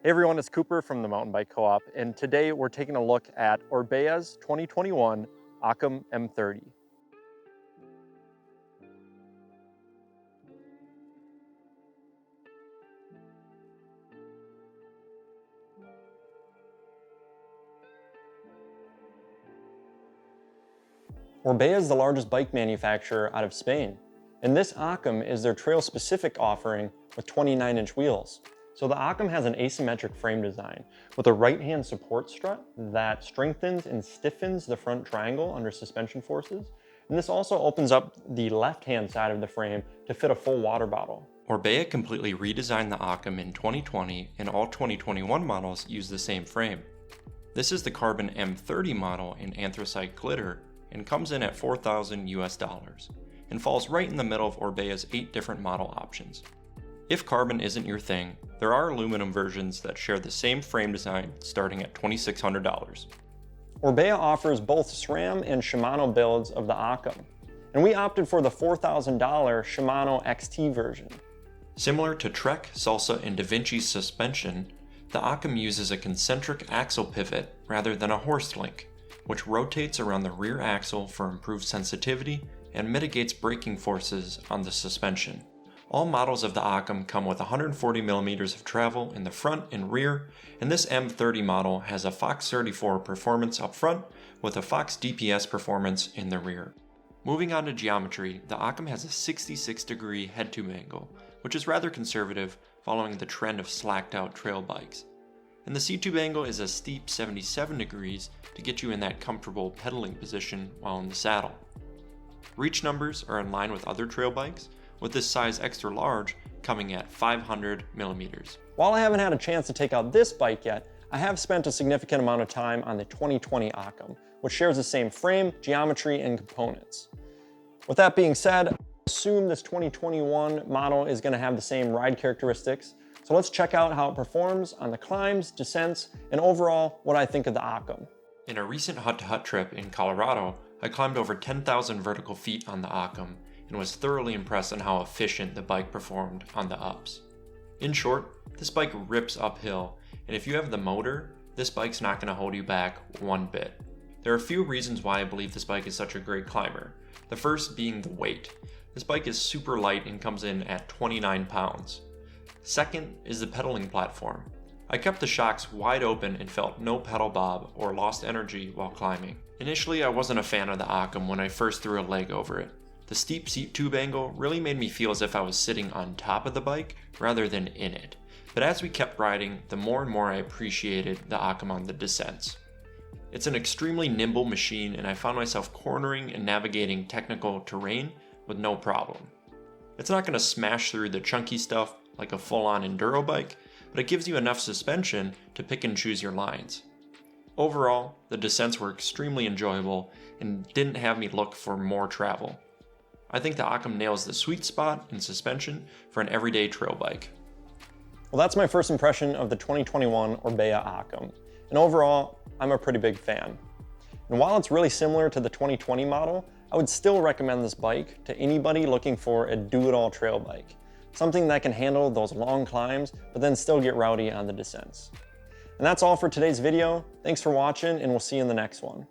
Hey everyone, it's Cooper from the Mountain Bike Co-op, and today we're taking a look at Orbea's 2021 Occam M30. Orbea is the largest bike manufacturer out of Spain, and this Occam is their trail-specific offering with 29-inch wheels. So the Occam has an asymmetric frame design with a right-hand support strut that strengthens and stiffens the front triangle under suspension forces. And this also opens up the left-hand side of the frame to fit a full water bottle. Orbea completely redesigned the Occam in 2020, and all 2021 models use the same frame. This is the carbon M30 model in anthracite glitter and comes in at $4,000 US and falls right in the middle of Orbea's 8 different model options. If carbon isn't your thing, there are aluminum versions that share the same frame design starting at $2,600. Orbea offers both SRAM and Shimano builds of the Occam, and we opted for the $4,000 Shimano XT version. Similar to Trek, Salsa, and Da Vinci's suspension, the Occam uses a concentric axle pivot rather than a horse link, which rotates around the rear axle for improved sensitivity and mitigates braking forces on the suspension. All models of the Occam come with 140mm of travel in the front and rear, and this M30 model has a Fox 34 performance up front with a Fox DPS performance in the rear. Moving on to geometry, the Occam has a 66-degree head-tube angle, which is rather conservative following the trend of slacked-out trail bikes. And the seat tube angle is a steep 77 degrees to get you in that comfortable pedaling position while in the saddle. Reach numbers are in line with other trail bikes, with this size extra large coming at 500mm. While I haven't had a chance to take out this bike yet, I have spent a significant amount of time on the 2020 Occam, which shares the same frame, geometry, and components. With that being said, I assume this 2021 model is going to have the same ride characteristics. So let's check out how it performs on the climbs, descents, and overall what I think of the Occam. In a recent hut-to-hut trip in Colorado, I climbed over 10,000 vertical feet on the Occam and was thoroughly impressed on how efficient the bike performed on the ups. In short, this bike rips uphill, and if you have the motor, this bike's not going to hold you back one bit. There are a few reasons why I believe this bike is such a great climber. The first being the weight. This bike is super light and comes in at 29 pounds. Second is the pedaling platform. I kept the shocks wide open and felt no pedal bob or lost energy while climbing. Initially, I wasn't a fan of the Occam when I first threw a leg over it. The steep seat tube angle really made me feel as if I was sitting on top of the bike rather than in it. But as we kept riding, the more and more I appreciated the Occam on the descents. It's an extremely nimble machine, and I found myself cornering and navigating technical terrain with no problem. It's not going to smash through the chunky stuff like a full-on enduro bike, but it gives you enough suspension to pick and choose your lines. Overall, the descents were extremely enjoyable and didn't have me look for more travel. I think the Occam nails the sweet spot in suspension for an everyday trail bike. Well, that's my first impression of the 2021 Orbea Occam, and overall, I'm a pretty big fan. And while it's really similar to the 2020 model, I would still recommend this bike to anybody looking for a do-it-all trail bike. Something that can handle those long climbs, but then still get rowdy on the descents. And that's all for today's video. Thanks for watching, and we'll see you in the next one.